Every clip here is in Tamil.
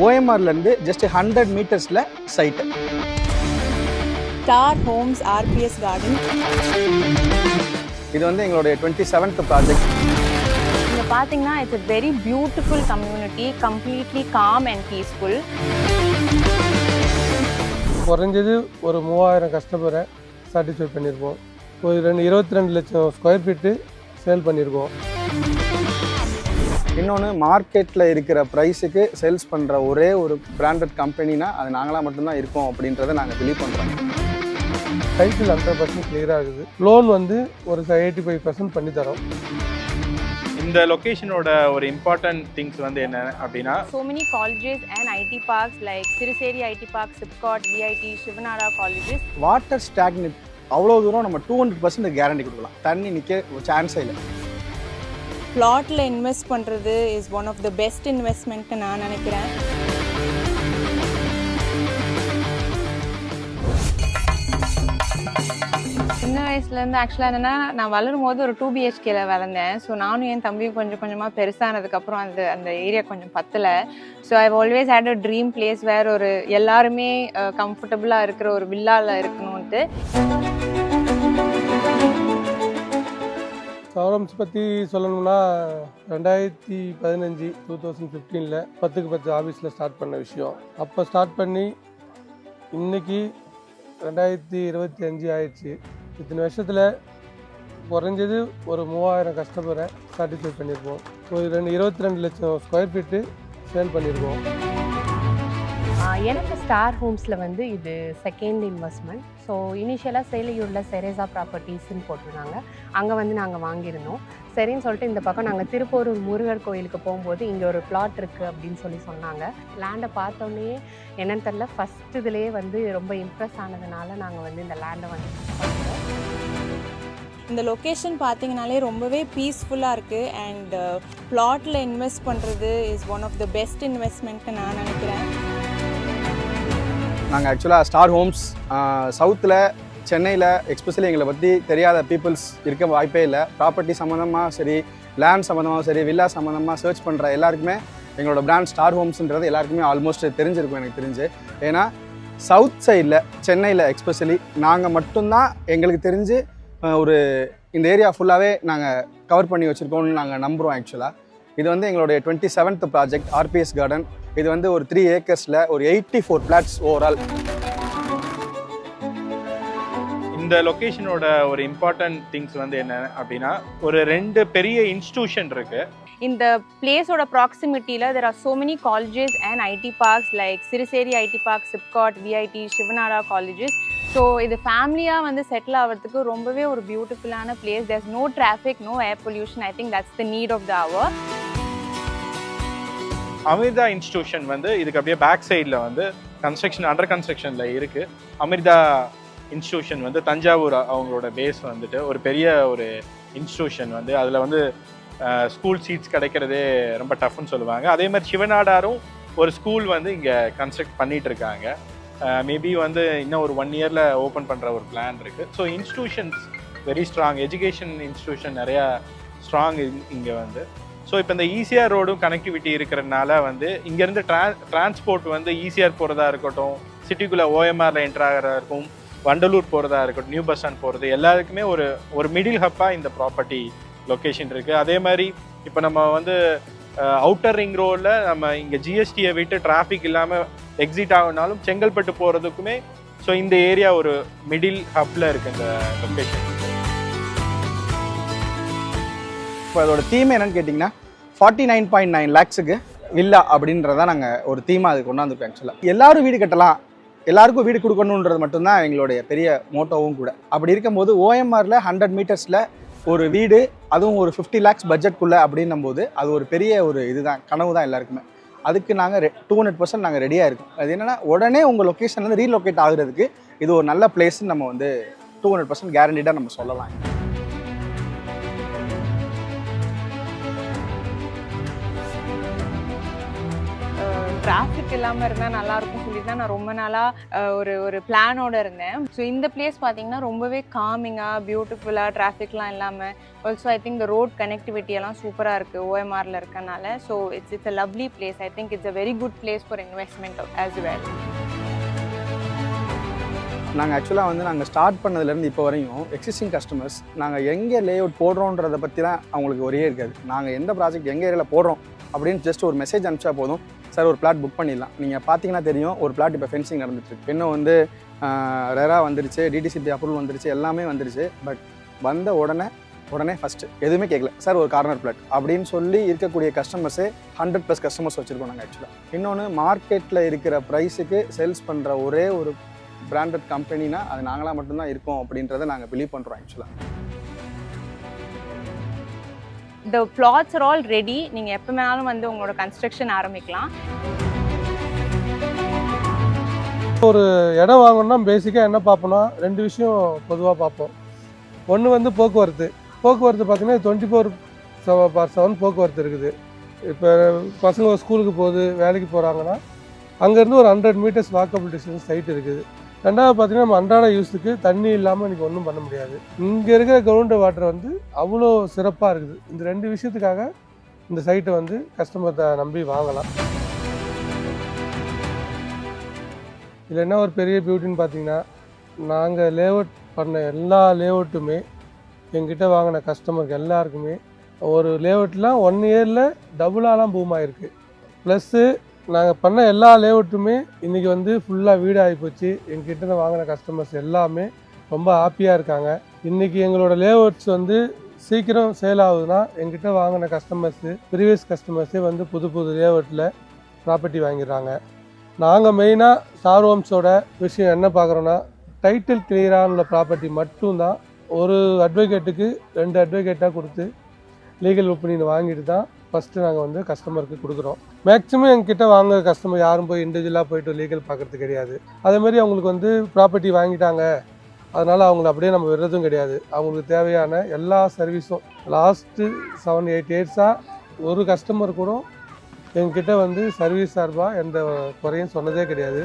ஓஎம்ஆர்லேருந்து ஜஸ்ட் 100 மீட்டர்ஸில் site. Star homes RPS garden. இது வந்து எங்களுடைய 27th ப்ராஜெக்ட். இங்கே பார்த்தீங்கன்னா it's a very beautiful community, completely calm and peaceful. குறைஞ்சது ஒரு 3000 கஸ்டமரை சாட்டிஸ்ஃபை பண்ணியிருக்கோம். ஒரு 22 லட்சம் ஸ்கொயர் ஃபீட்டு சேல் பண்ணியிருக்கோம். இன்னொன்று, மார்க்கெட்டில் இருக்கிற ப்ரைஸுக்கு சேல்ஸ் பண்ணுற ஒரே ஒரு பிராண்டட் கம்பெனினா அது நாங்களாக மட்டும்தான் இருக்கோம் அப்படின்றத நாங்கள் பிலீவ் பண்ணுறோம். டைட்டில் 100% கிளியராக இருக்குது. லோன் வந்து ஒரு 85% பண்ணி தரோம். இந்த லொகேஷனோட ஒரு இம்பார்ட்டன்ட் திங்ஸ் வந்து என்ன அப்படின்னா, So many colleges and IT parks like Siriseri IT Park, SIPCOT, VIT, Shivanara colleges. Water stagnate அவ்வளோ தூரம் நம்ம 200% கேரண்டி கொடுக்கலாம். தண்ணி நிற்க சான்ஸே இல்லை. பிளாட்ல இன்வெஸ்ட் பண்ணுறது is one of the best இன்வெஸ்ட்மெண்ட்னு நான் நினைக்கிறேன். சின்ன வயசுலேருந்து ஆக்சுவலாக என்னென்னா, நான் வளரும் போது ஒரு 2 BHKல வளர்ந்தேன். ஸோ நானும் என் தம்பியும் கொஞ்சம் கொஞ்சமாக பெருசானதுக்கப்புறம் அந்த ஏரியா கொஞ்சம் பத்தலை. So I've always had a dream place where ஒரு எல்லாருமே கம்ஃபர்டபுளாக இருக்கிற ஒரு வில்லாவில் இருக்கணும்ன்ட்டு. சௌரம்ஸ் பற்றி சொல்லணும்னா 2015 2015 10க்கு 10 ஆஃபீஸில் ஸ்டார்ட் பண்ண விஷயம். அப்போ ஸ்டார்ட் பண்ணி இன்னைக்கு 2025 ஆயிடுச்சு. இத்தனை வருஷத்தில் குறைஞ்சது ஒரு 3000 கஸ்டமரை சாட்டிஸ்ஃபை பண்ணியிருக்கோம். ஒரு 22 லட்சம் ஸ்கொயர் ஃபீட்டு சேல் பண்ணியிருக்கோம். எனக்கு ஸ்டார் ஹோம்ஸில் வந்து இது செகண்ட் இன்வெஸ்ட்மெண்ட். ஸோ இனிஷியலாக சேலையூரில் செரேசா ப்ராப்பர்ட்டிஸ்ன்னு போட்டிருந்தாங்க. அங்கே வந்து நாங்கள் வாங்கியிருந்தோம். சரின்னு சொல்லிட்டு இந்த பக்கம் நாங்கள் திருப்போரூர் முருகர் கோயிலுக்கு போகும்போது இங்கே ஒரு பிளாட் இருக்குது அப்படின்னு சொன்னாங்க. லேண்டை பார்த்தோன்னே என்னன்னு தெரில, ஃபஸ்ட் இதுலேயே வந்து ரொம்ப இம்ப்ரெஸ் ஆனதுனால நாங்கள் வந்து இந்த லேண்டை வந்து பண்ணுறோம். இந்த லொக்கேஷன் பார்த்தீங்கனாலே ரொம்பவே பீஸ்ஃபுல்லாக இருக்குது. அண்ட் பிளாட்டில் இன்வெஸ்ட் பண்ணுறது is one of the best இன்வெஸ்ட்மெண்ட்னு நான் நினைக்கிறேன். நாங்கள் ஆக்சுவலாக ஸ்டார் ஹோம்ஸ் சவுத்தில் சென்னையில் எக்ஸ்பெஷலி எங்களை பற்றி தெரியாத பீப்புள்ஸ் இருக்க வாய்ப்பே இல்லை. ப்ராப்பர்ட்டி சம்மந்தமாக சரி, லேண்ட் சம்மந்தமாக சரி, வில்லா சம்மந்தமாக சர்ச் பண்ணுற எல்லாருக்குமே எங்களோட பிராண்ட் ஸ்டார் ஹோம்ஸ்ன்றது எல்லாருக்குமே ஆல்மோஸ்ட் தெரிஞ்சிருக்கும் எனக்கு தெரிஞ்சு. ஏன்னா சவுத் சைடில் சென்னையில் எக்ஸ்பெஷலி நாங்கள் மட்டும்தான் எங்களுக்கு தெரிஞ்சு ஒரு இந்த ஏரியா ஃபுல்லாகவே நாங்கள் கவர் பண்ணி வச்சுருக்கோம்னு நாங்கள் நம்புகிறோம். ஆக்சுவலாக இது வந்து எங்களுடைய 27th ப்ராஜெக்ட் ஆர்பிஎஸ் கார்டன். இது வந்து ஒரு 3 ஏக்கர்ஸில் ஒரு 84 பிளாட்ஸ் ஓவரால். இந்த லொகேஷனோட ஒரு இம்பார்ட்டன்ட் திங்ஸ் வந்து என்ன அப்படின்னா, ஒரு 2 பெரிய இன்ஸ்டிடியூஷன் இருக்கு. இந்த பிளேஸோட ப்ராக்சிமிட்டியில் there are so many colleges and IT parks like Siriseri IT Park, SIPCOT, VIT, Shivanara colleges. So இது ஃபேமிலியாக வந்து செட்டில் ஆகிறதுக்கு ரொம்பவே ஒரு பியூட்டிஃபுல்லான place. there's no traffic, no air pollution. I think that's the need of the hour. Amrita institution வந்து இதுக்கு அப்படியே பேக் சைடில் வந்து அண்டர் கன்ஸ்ட்ரக்ஷனில் இருக்குது. அமிர்தா இன்ஸ்டிடியூஷன் வந்து தஞ்சாவூர் அவங்களோட பேஸ் வந்துட்டு ஒரு பெரிய ஒரு இன்ஸ்டிடியூஷன் வந்து அதில் வந்து ஸ்கூல் சீட்ஸ் கிடைக்கிறதே ரொம்ப டஃப்னு சொல்லுவாங்க. அதே மாதிரி சிவநாடாரும் ஒரு ஸ்கூல் வந்து இங்கே கன்ஸ்ட்ரக்ட் பண்ணிகிட்டு இருக்காங்க. மேபி வந்து இன்னும் ஒரு 1 இயரில் ஓப்பன் பண்ணுற ஒரு பிளான் இருக்குது. So institutions very strong, education institution நிறையா ஸ்ட்ராங் இங்கே வந்து. ஸோ இப்போ இந்த ஈசிஆர் ரோடும் கனெக்டிவிட்டி இருக்கிறதுனால வந்து இங்கேருந்து டிரான்ஸ்போர்ட் வந்து ஈசிஆர் போகிறதா இருக்கட்டும், சிட்டிக்குள்ளே ஓஎம்ஆரில் என்ட்ரு ஆகிறதா இருக்கும், வண்டலூர் போகிறதா இருக்கட்டும், நியூ பஸ் ஸ்டாண்ட் போகிறது, எல்லாருக்குமே ஒரு மிடில் ஹப்பாக இந்த ப்ராப்பர்ட்டி லொக்கேஷன் இருக்குது. அதே மாதிரி இப்போ நம்ம வந்து அவுட்டர் ரிங் ரோடில் நம்ம இங்கே ஜிஎஸ்டியை விட்டு டிராஃபிக் இல்லாமல் எக்ஸிட் ஆகினாலும் செங்கல்பட்டு போகிறதுக்குமே ஸோ இந்த ஏரியா ஒரு மிடில் ஹப்பில் இருக்குது இந்த லொக்கேஷன். இப்போ அதோட தீம் என்னன்னு கேட்டிங்கன்னா 49.9 lakhsக்கு வில்லா அப்படின்றதான் நாங்கள் ஒரு தீமாக அது கொண்டாந்துருக்கோம். ஆக்சுவலாக எல்லாரும் வீடு கட்டலாம், எல்லாருக்கும் வீடு கொடுக்கணுன்றது மட்டும்தான் எங்களுடைய பெரிய மோட்டோவும் கூட. அப்படி இருக்கும்போது ஓஎம்ஆரில் 100 மீட்டர்ஸில் ஒரு வீடு, அதுவும் ஒரு 50 lakhs பட்ஜெட்குள்ளே அப்படின்னும் போது அது ஒரு பெரிய ஒரு இதுதான், கனவு தான் எல்லாருக்குமே. அதுக்கு நாங்கள் 200% நாங்கள் ரெடியாக இருக்கோம். அது என்னென்னா உடனே உங்கள் லொக்கேஷன் வந்து ரீலொக்கேட் ஆகுறதுக்கு இது ஒரு நல்ல பிளேஸ்ன்னு நம்ம வந்து 200% கேரண்டிடாக நம்ம சொல்லலாம். டிராஃபிக் இல்லாமல் இருந்தால் நல்லாயிருக்கும் சொல்லிட்டு தான் நான் ரொம்ப நாளாக ஒரு பிளானோட இருந்தேன். ஸோ இந்த பிளேஸ் பார்த்தீங்கன்னா ரொம்பவே காமிங்காக பியூட்டிஃபுல்லாக டிராஃபிக்லாம் இல்லாமல் also I think the road connectivity எல்லாம் சூப்பராக இருக்குது ஓஎம்ஆரில் இருக்கனால. So it's a lovely place. I think it's a very good place for investment as well. நாங்கள் ஆக்சுவலாக வந்து நாங்கள் ஸ்டார்ட் பண்ணதுலேருந்து இப்போ வரையும் எக்ஸிஸ்டிங் கஸ்டமர்ஸ் நாங்கள் எங்கே லே அவுட் போடுறோன்றதை பற்றி தான் அவங்களுக்கு ஒரே இருக்காது. நாங்கள் எந்த ப்ராஜெக்ட் எங்கள் ஏரியாவில் போடுறோம் அப்படின்னு ஜஸ்ட் ஒரு மெசேஜ் அனுப்பிச்சா போதும், சார் ஒரு பிளாட் புக் பண்ணிடலாம். நீங்கள் பார்த்தீங்கன்னா தெரியும், ஒரு பிளாட் இப்போ ஃபென்சிங் நடந்துட்டுருக்கு, இன்னும் வந்து ரெரா வந்துருச்சு, டிடிசிபி அப்ரூவல் வந்துருச்சு, எல்லாமே வந்துருச்சு. பட் வந்த உடனே ஃபஸ்ட்டு எதுவுமே கேட்கல, சார் ஒரு கார்னர் பிளாட் அப்படின்னு சொல்லி இருக்கக்கூடிய கஸ்டமர்ஸே 100+ கஸ்டமர்ஸ் வச்சுருக்கோம் நாங்கள் ஆக்சுவலாக. இன்னொன்று மார்க்கெட்டில் இருக்கிற ப்ரைஸுக்கு சேல்ஸ் பண்ணுற ஒரே ஒரு பிராண்டட் கம்பெனினா அது நாங்களாக மட்டும்தான் இருக்கோம் அப்படின்றத நாங்கள் பிலீவ் பண்ணுறோம் ஆக்சுவலாக. The plots are all ready. நீங்கள் எப்போ வேணாலும் வந்து உங்களோட கன்ஸ்ட்ரக்ஷன் ஆரம்பிக்கலாம். ஒரு இடம் வாங்கணும்னா பேசிக்காக என்ன பார்ப்போம்னா 2 விஷயம் பொதுவாக பார்ப்போம். ஒன்று வந்து போக்குவரத்து பார்த்தீங்கன்னா 24/7 போக்குவரத்து இருக்குது. இப்போ பசங்க ஸ்கூலுக்கு போகுது, வேலைக்கு போகிறாங்கன்னா அங்கேருந்து ஒரு 100 மீட்டர்ஸ் வாக்கபிள் டிஸ்டன்ஸ் சைட் இருக்குது. ரெண்டாவது பார்த்தீங்கன்னா நம்ம அன்றாட யூஸுக்கு தண்ணி இல்லாமல் இன்றைக்கி ஒன்றும் பண்ண முடியாது. இங்கே இருக்கிற கிரவுண்ட் வாட்டர் வந்து அவ்வளோ சிறப்பாக இருக்குது. இந்த 2 விஷயத்துக்காக இந்த சைட்டை வந்து கஸ்டமர்கிட்ட நம்பி வாங்கலாம். இதில் என்ன ஒரு பெரிய பியூட்டின்னு பார்த்தீங்கன்னா, நாங்கள் லேஅவுட் பண்ண எல்லா லேஅவுட்டுமே எங்கிட்ட வாங்கின கஸ்டமருக்கு எல்லாருக்குமே ஒரு லேஅவுட்லாம் 1 இயரில் டபுளாலாம் பூம் ஆகிருக்கு. ப்ளஸ்ஸு நாங்கள் பண்ண எல்லா லேஅவுட்டுமே இன்றைக்கி வந்து ஃபுல்லாக வீடு ஆகிப்போச்சு. எங்கிட்ட வாங்கின கஸ்டமர்ஸ் எல்லாமே ரொம்ப ஹாப்பியாக இருக்காங்க. இன்றைக்கி எங்களோட லேஅவுட்ஸ் வந்து சீக்கிரம் சேல் ஆகுதுன்னா எங்கிட்ட வாங்கின கஸ்டமர்ஸு ப்ரீவியஸ் கஸ்டமர்ஸே வந்து புது லேஅவுட்டில் ப்ராப்பர்ட்டி வாங்கிடுறாங்க. நாங்கள் மெயினாக ஸ்டார் ஹோம்ஸோட விஷயம் என்ன பார்க்குறோன்னா, டைட்டில் கிளியரான உள்ள ப்ராப்பர்ட்டி மட்டும்தான் ஒரு அட்வொகேட்டுக்கு 2 அட்வொகேட்டாக கொடுத்து லீகல் ஒப்பீனியன் வாங்கிட்டு தான் ஃபஸ்ட்டு நாங்கள் வந்து கஸ்டமருக்கு கொடுக்குறோம். மேக்ஸிமம் எங்ககிட்ட வாங்க கஸ்டமர் யாரும் போய் இண்டிவிஜுவலாக போய்ட்டு லீகல் பார்க்குறது கிடையாது. அதேமாதிரி அவங்களுக்கு வந்து ப்ராப்பர்ட்டி வாங்கிட்டாங்க, அதனால் அவங்கள அப்படியே நம்ம விடுறதும் கிடையாது. அவங்களுக்கு தேவையான எல்லா சர்வீஸும் லாஸ்ட்டு 7-8 இயர்ஸாக ஒரு கஸ்டமர் கூட எங்ககிட்ட வந்து சர்வீஸ் சார்பாக எந்த குறையும் சொன்னதே கிடையாது.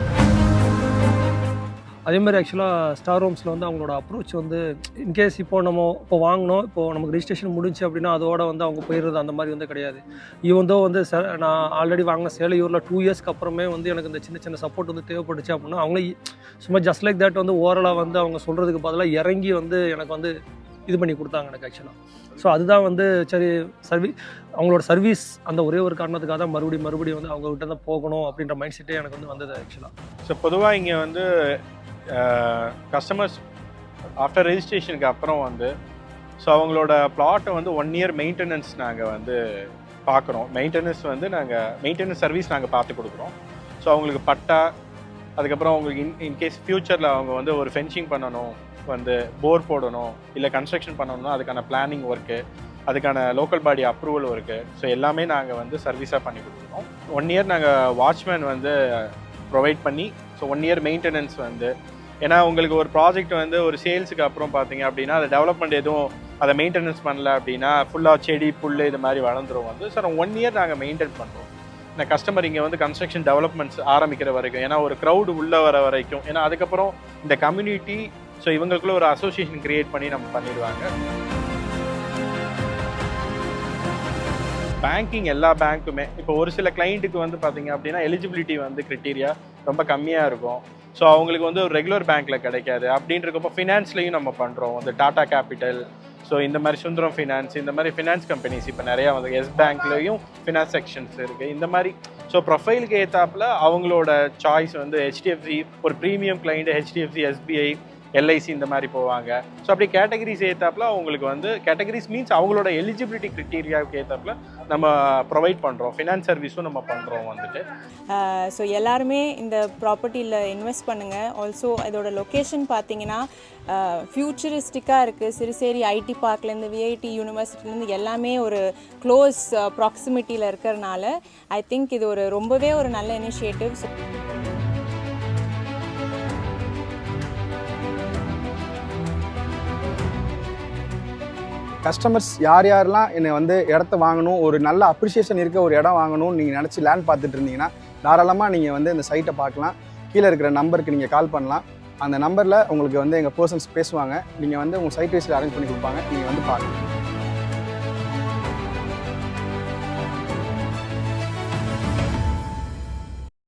அதேமாதிரி ஆக்சுவலாக ஸ்டார் ஹோம்ஸில் வந்து அவங்களோட அப்ரோச் வந்து இன்கேஸ் நம்ம வாங்கினோம், இப்போது நமக்கு ரிஜிஸ்ட்ரேஷன் முடிஞ்சு அப்படின்னா அதோட வந்து அவங்க போயிடுறது அந்த மாதிரி வந்து கிடையாது. ஈவன் தோ வந்து நான் ஆல்ரெடி வாங்கின சேலையூரில் 2 இயர்ஸ்க்கு அப்புறமே வந்து எனக்கு இந்த சின்ன சப்போர்ட் வந்து தேவைப்பட்டுச்சு அப்படின்னா அவங்களே சும்மா ஜஸ்ட் லைக் தட் வந்து ஓவராலாக வந்து அவங்க சொல்கிறதுக்கு பதிலாக இறங்கி வந்து எனக்கு வந்து இது பண்ணி கொடுத்தாங்க எனக்கு ஆக்சுவலாக. ஸோ அதுதான் வந்து சரி அவங்களோட சர்வீஸ் அந்த ஒரே ஒரு காரணத்துக்காக தான் மறுபடியும் வந்து அவங்ககிட்ட தான் போகணும் அப்படின்ற மைண்ட் செட்டே எனக்கு வந்து வந்தது ஆக்சுவலாக. ஸோ பொதுவாக இங்கே வந்து கஸ்டமர்ஸ் ஆஃப்டர் ரெஜிஸ்ட்ரேஷனுக்கு அப்புறம் வந்து ஸோ அவங்களோட பிளாட்டை வந்து 1 இயர் மெயின்டெனன்ஸ் நாங்கள் வந்து பார்க்குறோம். மெயின்டெனன்ஸ் சர்வீஸ் நாங்கள் பார்த்து கொடுக்குறோம். ஸோ அவங்களுக்கு பட்டா, அதுக்கப்புறம் அவங்களுக்கு இன்கேஸ் ஃப்யூச்சரில் அவங்க வந்து ஒரு ஃபென்சிங் பண்ணணும், வந்து போர் போடணும், இல்லை கன்ஸ்ட்ரக்ஷன் பண்ணணும்னா அதுக்கான பிளானிங் ஒர்க்கு, அதுக்கான local body approval work, so எல்லாமே நாங்கள் வந்து சர்வீஸாக பண்ணி கொடுக்குறோம். 1 இயர் நாங்கள் வாட்ச்மேன் வந்து ப்ரொவைட் பண்ணி, ஸோ 1 இயர் மெயின்டெனன்ஸ் வந்து, ஏன்னா உங்களுக்கு ஒரு ப்ராஜெக்ட் வந்து ஒரு சேல்ஸுக்கு அப்புறம் பார்த்தீங்க அப்படின்னா அதை டெவலப்மெண்ட் எதுவும் அதை மெயின்டெனன்ஸ் பண்ணல அப்படின்னா ஃபுல்லாக செடி புல் இது மாதிரி வளர்ந்துரும் வந்து. சார் 1 இயர் நாங்கள் மெயின்டைன் பண்ணுறோம். இந்த கஸ்டமர் இங்கே வந்து கன்ஸ்ட்ரக்ஷன் டெவலப்மெண்ட்ஸ் ஆரம்பிக்கிற வரைக்கும், ஏன்னா ஒரு க்ரௌடு உள்ளே வர வரைக்கும், ஏன்னா அதுக்கப்புறம் இந்த கம்யூனிட்டி ஸோ இவங்களுக்குள்ள ஒரு அசோசியேஷன் கிரியேட் பண்ணி நம்ம பண்ணிடுவாங்க. பேங்கிங் எல்லா பேங்க்குமே இப்போ ஒரு சில கிளைண்ட்டுக்கு வந்து பார்த்தீங்க அப்படின்னா எலிஜிபிலிட்டி வந்து கிரிட்டீரியா ரொம்ப கம்மியாக இருக்கும். ஸோ அவங்களுக்கு வந்து ஒரு ரெகுலர் பேங்க்கில் கிடைக்காது. அப்படின்றப்போ ஃபினான்ஸ்லையும் நம்ம பண்ணுறோம். வந்து டாடா கேபிட்டல், ஸோ இந்த மாதிரி சுந்தரம் ஃபினான்ஸ், இந்த மாதிரி ஃபினான்ஸ் கம்பெனிஸ் இப்போ நிறையா வந்து எஸ் பேங்க்லேயும் ஃபினான்ஸ் செக்ஷன்ஸ் இருக்குது. இந்த மாதிரி ஸோ ப்ரொஃபைலுக்கு ஏற்றாப்புல அவங்களோட சாய்ஸ் வந்து ஹெச்டிஎஃப்சி ஒரு premium client, HDFC, SBI, LIC இந்த மாதிரி போவாங்க. ஸோ அப்படி கேட்டகரிஸ் ஏற்றாப்புல அவங்களுக்கு வந்து கேட்டகரிஸ் மீன்ஸ் அவங்களோட எலிஜிபிலிட்டி க்ரிட்டீரியாவுக்கு ஏற்றாப்புல நம்ம ப்ரொவைட் பண்ணுறோம். ஃபினான்ஸ் சர்வீஸும் நம்ம பண்ணுறோம் வந்துட்டு. ஸோ எல்லாருமே இந்த ப்ராப்பர்ட்டியில் இன்வெஸ்ட் பண்ணுங்கள். ஆல்சோ இதோட லொக்கேஷன் பார்த்தீங்கன்னா ஃப்யூச்சரிஸ்டிக்காக இருக்குது. சிறுசேரி ஐடி பார்க்லேருந்து, விஐடி யூனிவர்சிட்டிலேருந்து எல்லாமே ஒரு க்ளோஸ் ப்ராக்சிமிட்டியில் இருக்கிறதுனால ஐ திங்க் இது ரொம்பவே ஒரு நல்ல இனிஷியேட்டிவ். கஸ்டமர்ஸ் யாரெல்லாம் என்னை வந்து இடத்த வாங்கணும், ஒரு நல்ல அப்ரிஷியேஷன் இருக்க ஒரு இடம் வாங்கணும்னு நீங்கள் நினச்சி லேண்ட் பார்த்துட்டு இருந்தீங்கன்னா தாராளமாக நீங்கள் வந்து இந்த சைட்டை பார்க்கலாம். கீழே இருக்கிற நம்பருக்கு நீங்கள் கால் பண்ணலாம். அந்த நம்பரில் உங்களுக்கு வந்து எங்கள் பர்சன்ஸ் பேசுவாங்க. நீங்கள் வந்து உங்கள் சைட் வைஸில் அரேஞ்ச் பண்ணி கொடுப்பாங்க. நீங்கள் வந்து பாருங்கள்.